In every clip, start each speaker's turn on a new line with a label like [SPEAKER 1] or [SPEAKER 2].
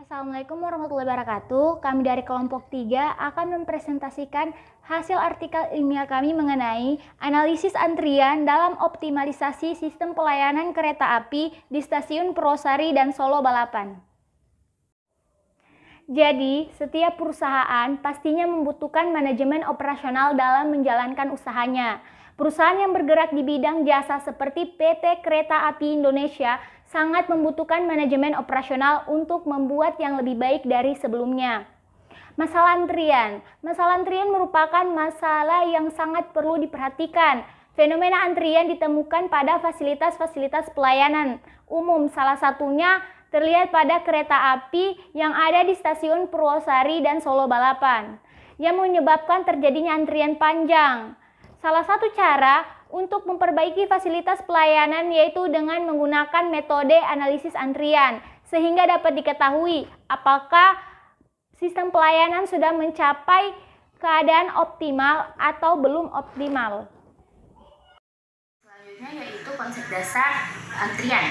[SPEAKER 1] Assalamualaikum warahmatullahi wabarakatuh. Kami dari kelompok 3 akan mempresentasikan hasil artikel ilmiah kami mengenai analisis antrian dalam optimalisasi sistem pelayanan kereta api di stasiun Purwosari dan Solo Balapan. Jadi, setiap perusahaan pastinya membutuhkan manajemen operasional dalam menjalankan usahanya. Perusahaan yang bergerak di bidang jasa seperti PT Kereta Api Indonesia sangat membutuhkan manajemen operasional untuk membuat yang lebih baik dari sebelumnya. Masalah antrian. Masalah antrian merupakan masalah yang sangat perlu diperhatikan. Fenomena antrian ditemukan pada fasilitas-fasilitas pelayanan umum, salah satunya terlihat pada kereta api yang ada di stasiun Purwosari dan Solo Balapan, yang menyebabkan terjadinya antrian panjang. Salah satu cara untuk memperbaiki fasilitas pelayanan yaitu dengan menggunakan metode analisis antrian, sehingga dapat diketahui apakah sistem pelayanan sudah mencapai keadaan optimal atau belum optimal.
[SPEAKER 2] Selanjutnya yaitu konsep dasar antrian.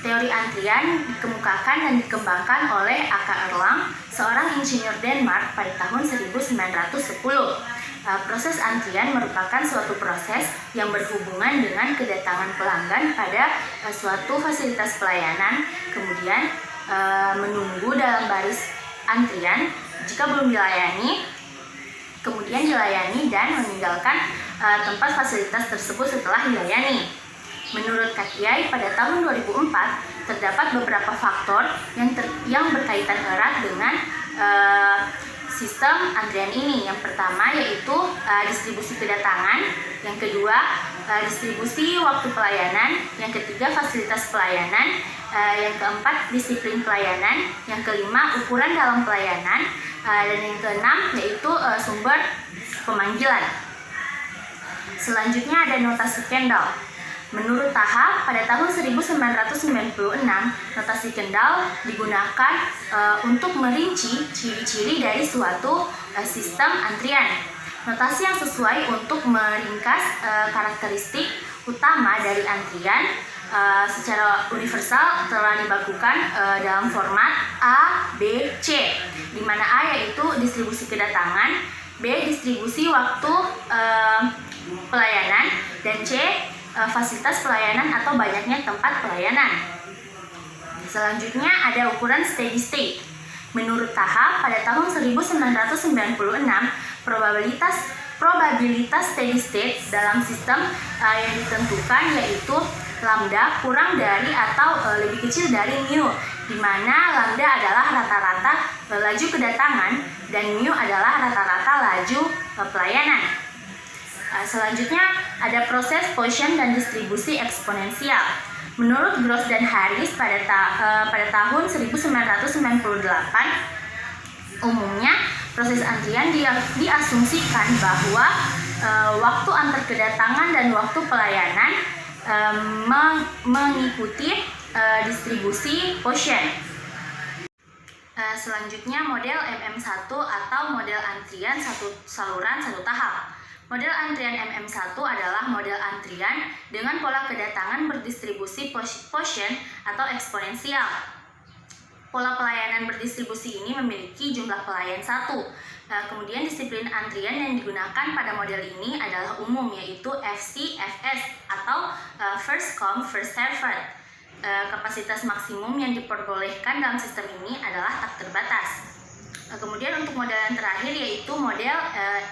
[SPEAKER 2] Teori antrian dikemukakan dan dikembangkan oleh A.K. Erlang, seorang insinyur Denmark pada tahun 1910. Proses antrian merupakan suatu proses yang berhubungan dengan kedatangan pelanggan pada suatu fasilitas pelayanan, kemudian menunggu dalam baris antrian, jika belum dilayani, kemudian dilayani dan meninggalkan tempat fasilitas tersebut setelah dilayani. Menurut Kakiai, pada tahun 2004 terdapat beberapa faktor yang berkaitan erat dengan sistem antrian ini. Yang pertama yaitu distribusi kedatangan, yang kedua distribusi waktu pelayanan, yang ketiga fasilitas pelayanan, yang keempat disiplin pelayanan, yang kelima ukuran dalam pelayanan, dan yang keenam yaitu sumber pemanggilan. Selanjutnya ada notasi Kendall. Menurut Tahap, pada tahun 1996, notasi Kendall digunakan untuk merinci ciri-ciri dari suatu sistem antrian. Notasi yang sesuai untuk meringkas karakteristik utama dari antrian secara universal telah dibakukan dalam format A, B, C, di mana A yaitu distribusi kedatangan, B distribusi waktu pelayanan, dan C fasilitas pelayanan atau banyaknya tempat pelayanan. Selanjutnya ada ukuran steady state. Menurut Tahap, pada tahun 1996, probabilitas steady state dalam sistem yang ditentukan yaitu lambda kurang dari atau lebih kecil dari mu, di mana lambda adalah rata-rata laju kedatangan dan mu adalah rata-rata laju pelayanan. Selanjutnya ada proses Poisson dan distribusi eksponensial. Menurut Gross dan Harris pada tahun 1998, umumnya proses antrian diasumsikan bahwa waktu antar kedatangan dan waktu pelayanan mengikuti distribusi Poisson. Selanjutnya model MM1 atau model antrian satu saluran satu tahap. Model antrian MM1 adalah model antrian dengan pola kedatangan berdistribusi Poisson atau eksponensial. Pola pelayanan berdistribusi ini memiliki jumlah pelayan 1. Kemudian disiplin antrian yang digunakan pada model ini adalah umum, yaitu FCFS atau First Come First Served. Kapasitas maksimum yang diperbolehkan dalam sistem ini adalah tak terbatas. Kemudian untuk model yang terakhir yaitu model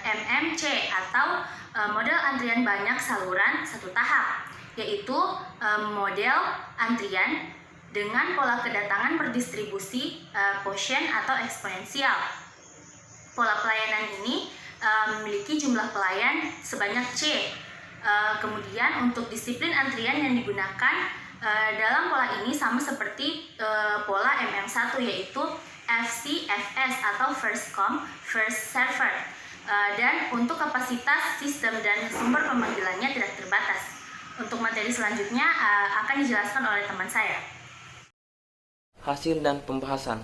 [SPEAKER 2] MMC atau model antrian banyak saluran satu tahap, yaitu model antrian dengan pola kedatangan berdistribusi Poisson atau eksponensial. Pola pelayanan ini memiliki jumlah pelayan sebanyak C. Kemudian untuk disiplin antrian yang digunakan dalam pola ini sama seperti pola MM1, yaitu FCFS atau First Come First Served, dan untuk kapasitas sistem dan sumber pemanggilannya tidak terbatas. Untuk materi selanjutnya akan dijelaskan oleh teman saya.
[SPEAKER 3] Hasil dan pembahasan.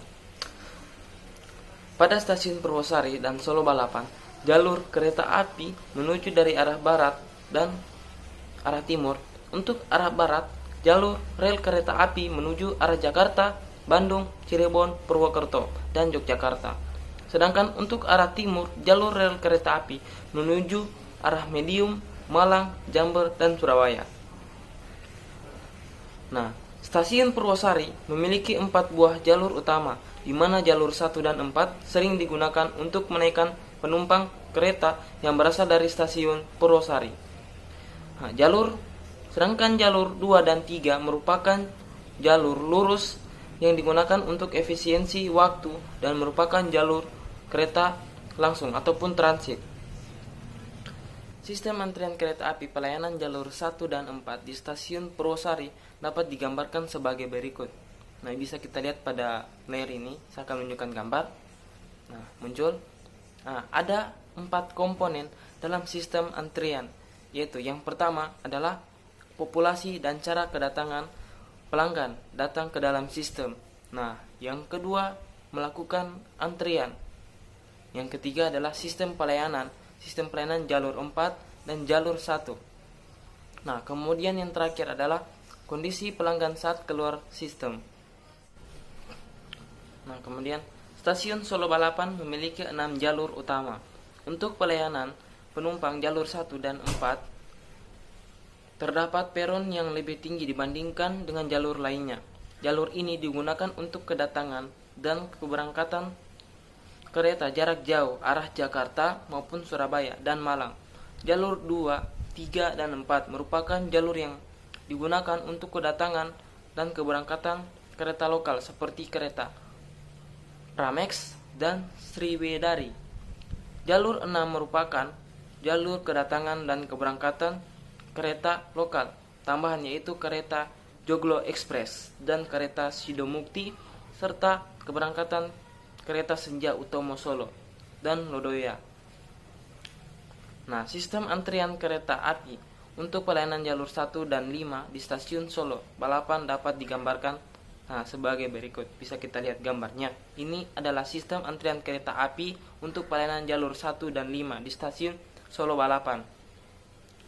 [SPEAKER 3] Pada stasiun Purwosari dan Solo Balapan, jalur kereta api menuju dari arah barat dan arah timur. Untuk arah barat, jalur rel kereta api menuju arah Jakarta Bandung, Cirebon, Purwokerto, dan Yogyakarta. Sedangkan untuk arah timur, jalur rel kereta api menuju arah Medium, Malang, Jember, dan Surabaya. Nah, stasiun Purwosari memiliki 4 buah jalur utama, di mana jalur 1 dan 4 sering digunakan untuk menaikkan penumpang kereta yang berasal dari stasiun Purwosari. Nah, sedangkan jalur 2 dan 3 merupakan jalur lurus yang digunakan untuk efisiensi waktu dan merupakan jalur kereta langsung ataupun transit. Sistem antrian kereta api pelayanan jalur 1 dan 4 di stasiun Purwosari dapat digambarkan sebagai berikut. Nah, bisa kita lihat pada layar ini, saya akan menunjukkan gambar. Nah, muncul. Nah, ada 4 komponen dalam sistem antrian, yaitu yang pertama adalah populasi dan cara kedatangan pelanggan datang ke dalam sistem. Nah, yang kedua melakukan antrian. Yang ketiga adalah sistem pelayanan jalur 4 dan jalur 1. Nah, kemudian yang terakhir adalah kondisi pelanggan saat keluar sistem. Nah, kemudian stasiun Solo Balapan memiliki 6 jalur utama. Untuk pelayanan penumpang jalur 1 dan 4 terdapat peron yang lebih tinggi dibandingkan dengan jalur lainnya. Jalur ini digunakan untuk kedatangan dan keberangkatan kereta jarak jauh arah Jakarta maupun Surabaya dan Malang. Jalur 2, 3, dan 4 merupakan jalur yang digunakan untuk kedatangan dan keberangkatan kereta lokal seperti kereta Pramex dan Sriwedari. Jalur 6 merupakan jalur kedatangan dan keberangkatan kereta lokal tambahan, yaitu kereta Joglo Express dan kereta Sidomukti, serta keberangkatan kereta Senja Utomo Solo dan Lodaya. Nah, sistem antrian kereta api untuk pelayanan jalur 1 dan 5 di stasiun Solo Balapan dapat digambarkan sebagai berikut. Bisa kita lihat gambarnya. Ini adalah sistem antrian kereta api untuk pelayanan jalur 1 dan 5 di stasiun Solo Balapan.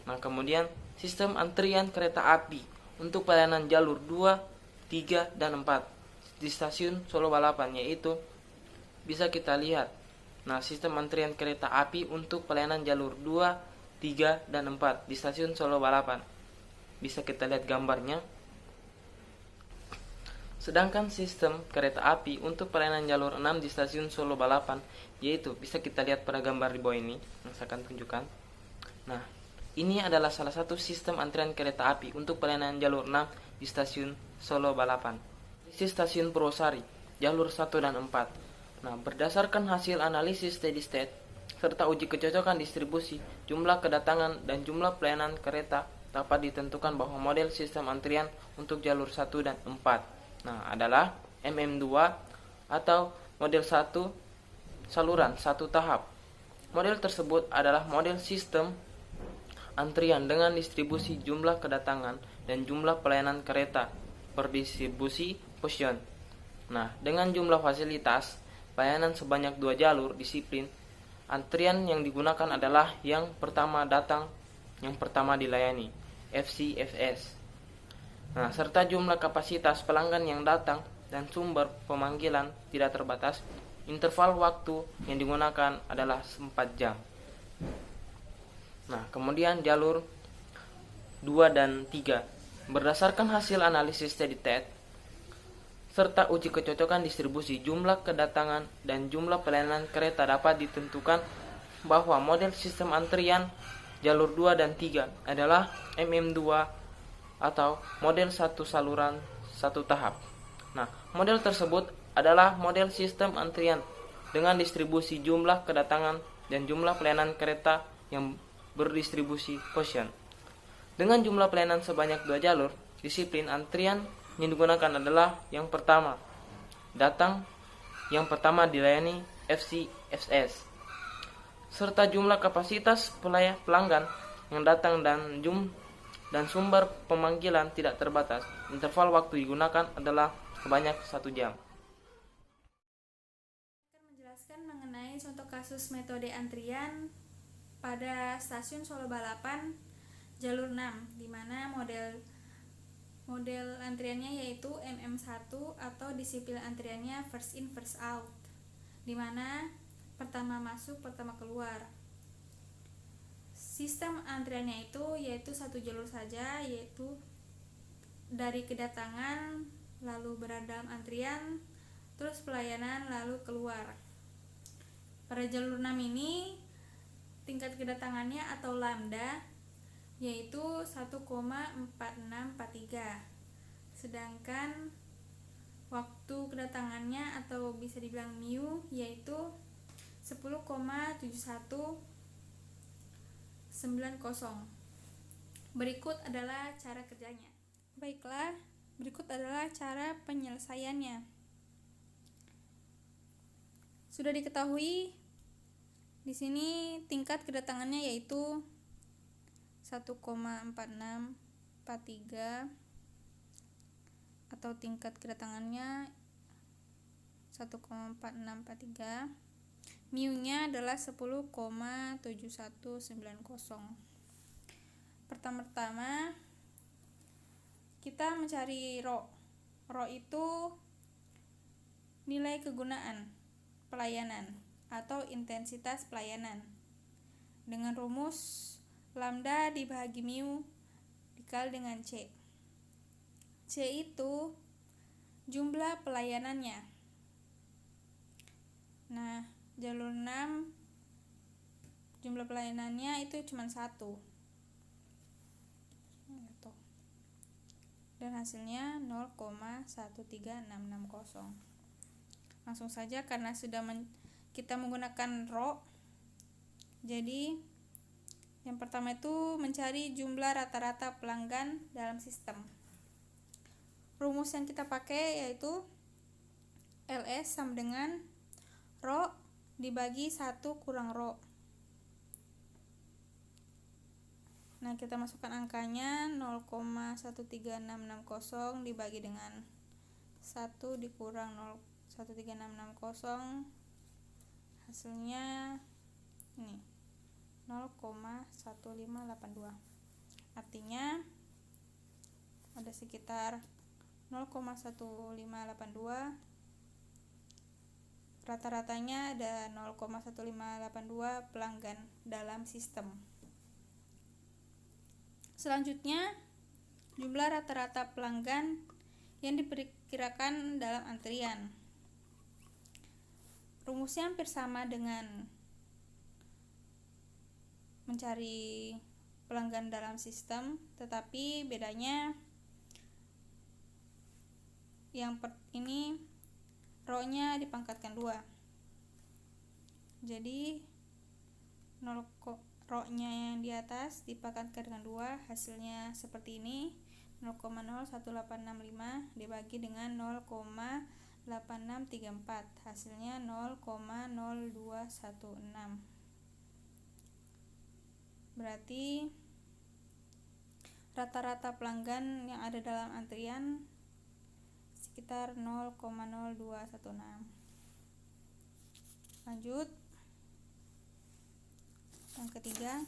[SPEAKER 3] Nah, kemudian sistem antrian kereta api untuk pelayanan jalur 2, 3, dan 4 di stasiun Solo Balapan, yaitu bisa kita lihat. Nah, sistem antrian kereta api untuk pelayanan jalur 2, 3, dan 4 di stasiun Solo Balapan. Bisa kita lihat gambarnya. Sedangkan sistem kereta api untuk pelayanan jalur 6 di stasiun Solo Balapan, yaitu bisa kita lihat pada gambar di bawah ini yang saya akan tunjukkan. Nah, ini adalah salah satu sistem antrian kereta api untuk pelayanan jalur 6 di stasiun Solo Balapan. Di stasiun Purwosari, jalur 1 dan 4. Nah, berdasarkan hasil analisis steady state serta uji kecocokan distribusi, jumlah kedatangan dan jumlah pelayanan kereta dapat ditentukan bahwa model sistem antrian untuk jalur 1 dan 4 adalah MM2 atau model 1 saluran 1 tahap. Model tersebut adalah model sistem antrian dengan distribusi jumlah kedatangan dan jumlah pelayanan kereta per distribusi posisi. Nah, dengan jumlah fasilitas pelayanan sebanyak 2 jalur disiplin antrian yang digunakan adalah yang pertama datang, yang pertama dilayani, FCFS. Nah, serta jumlah kapasitas pelanggan yang datang dan sumber pemanggilan tidak terbatas. Interval waktu yang digunakan adalah 4 jam. Nah, kemudian jalur 2 dan 3. Berdasarkan hasil analisis steady state serta uji kecocokan distribusi jumlah kedatangan dan jumlah pelayanan kereta dapat ditentukan bahwa model sistem antrian jalur 2 dan 3 adalah MM2 atau model 1 saluran 1 tahap. Nah, model tersebut adalah model sistem antrian dengan distribusi jumlah kedatangan dan jumlah pelayanan kereta yang berdistribusi posisi. Dengan jumlah pelayanan sebanyak 2 jalur, disiplin antrian yang digunakan adalah yang pertama datang, yang pertama dilayani, FCFS, serta jumlah kapasitas pelanggan yang datang dan sumber pemanggilan tidak terbatas. Interval waktu digunakan adalah sebanyak 1 jam.
[SPEAKER 4] Akan menjelaskan mengenai contoh kasus metode antrian pada stasiun Solo Balapan jalur 6, di mana Model antriannya yaitu MM1 atau disiplin antriannya first in first out, dimana pertama masuk pertama keluar. Sistem antriannya itu yaitu satu jalur saja, yaitu dari kedatangan lalu berada dalam antrian, terus pelayanan lalu keluar. Pada jalur 6 ini tingkat kedatangannya atau lambda yaitu 1,4643, sedangkan waktu kedatangannya atau bisa dibilang mu yaitu 10,7190. Berikut adalah cara kerjanya. Baiklah, berikut adalah cara penyelesaiannya. Sudah diketahui di sini tingkat kedatangannya yaitu 1,4643 atau tingkat kedatangannya 1,4643. Mu-nya adalah 10,7190. Pertama-tama kita mencari rho. Rho itu nilai kegunaan pelayanan atau intensitas pelayanan dengan rumus lambda dibagi mu dikali dengan C. C itu jumlah pelayanannya. Nah, jalur 6 jumlah pelayanannya itu cuma 1. Dan hasilnya 0,13660. Langsung saja karena sudah kita menggunakan rho. Jadi yang pertama itu mencari jumlah rata-rata pelanggan dalam sistem. Rumus yang kita pakai yaitu LS sama dengan rho dibagi 1 kurang rho. Nah, kita masukkan angkanya 0,13660 dibagi dengan 1 dikurang 0,13660, hasilnya ini 0,1582. Artinya ada sekitar 0,1582, rata-ratanya ada 0,1582 pelanggan dalam sistem. Selanjutnya, jumlah rata-rata pelanggan yang diperkirakan dalam antrian. Rumusnya hampir sama dengan mencari pelanggan dalam sistem, tetapi bedanya yang ini rho-nya dipangkatkan 2. Jadi rho-nya yang di atas dipangkatkan dengan 2, hasilnya seperti ini, 0,01865 dibagi dengan 0,8634, hasilnya 0,0216. Berarti rata-rata pelanggan yang ada dalam antrian sekitar 0,0216. Lanjut, yang ketiga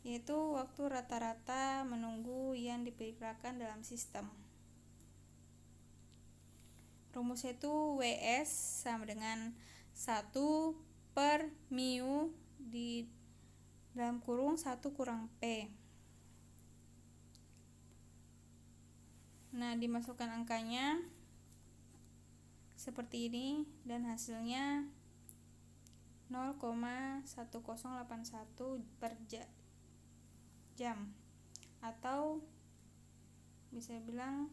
[SPEAKER 4] yaitu waktu rata-rata menunggu yang diperkirakan dalam sistem. Rumusnya itu WS sama dengan 1 per mu di dalam kurung 1 kurang P. Nah, dimasukkan angkanya seperti ini dan hasilnya 0,1081 per jam, atau bisa bilang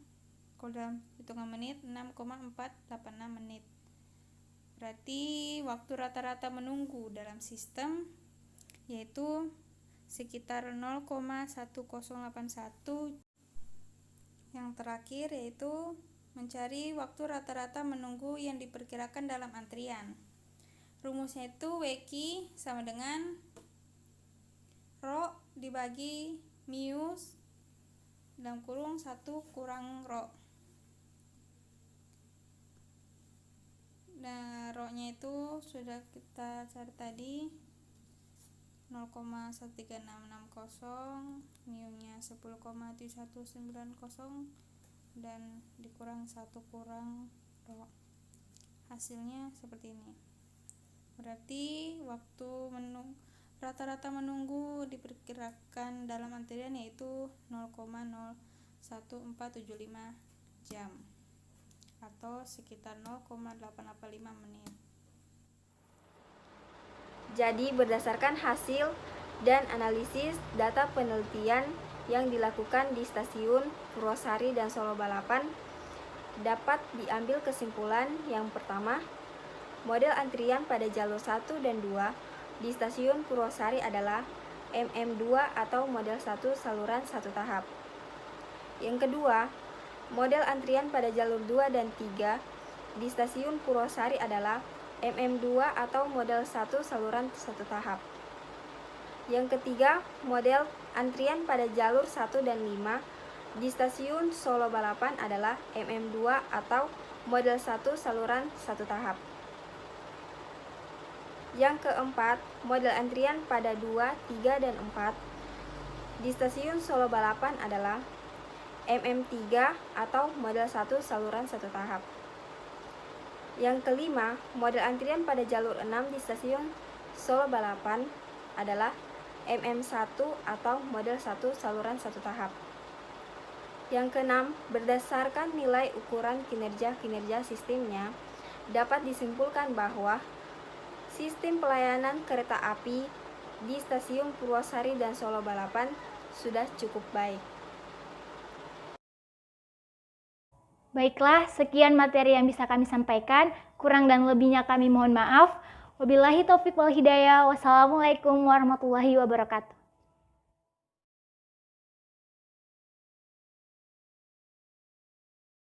[SPEAKER 4] kalau dalam hitungan menit 6,486 menit. Berarti waktu rata-rata menunggu dalam sistem yaitu sekitar 0,1081. Yang terakhir yaitu mencari waktu rata-rata menunggu yang diperkirakan dalam antrian. Rumusnya itu WQ sama dengan rho dibagi mu dalam kurung 1 kurang rho. Nah, rho-nya itu sudah kita cari tadi, 0,13660, mu-nya 10,7190, dan dikurang 1 kurang rho. Hasilnya seperti ini. Berarti waktu rata-rata menunggu diperkirakan dalam antrian yaitu 0,01475 jam atau sekitar 0,885 menit.
[SPEAKER 5] Jadi berdasarkan hasil dan analisis data penelitian yang dilakukan di stasiun Purwosari dan Solo Balapan, dapat diambil kesimpulan yang pertama, model antrian pada jalur 1 dan 2 di stasiun Purwosari adalah MM2 atau model 1 saluran 1 tahap. Yang kedua, model antrian pada jalur 2 dan 3 di stasiun Purwosari adalah MM2 atau model 1 saluran 1 tahap. Yang ketiga, model antrian pada jalur 1 dan 5 di stasiun Solo Balapan adalah MM2 atau model 1 saluran 1 tahap. Yang keempat, model antrian pada 2, 3, dan 4 di stasiun Solo Balapan adalah MM3 atau model 1 saluran 1 tahap. Yang kelima, model antrian pada jalur 6 di stasiun Solo Balapan adalah MM1 atau model 1 saluran 1 tahap. Yang keenam, berdasarkan nilai ukuran kinerja sistemnya, dapat disimpulkan bahwa sistem pelayanan kereta api di stasiun Purwosari dan Solo Balapan sudah cukup baik.
[SPEAKER 1] Baiklah, sekian materi yang bisa kami sampaikan. Kurang dan lebihnya kami mohon maaf. Wabillahi taufiq wal hidayah. Wassalamualaikum warahmatullahi wabarakatuh.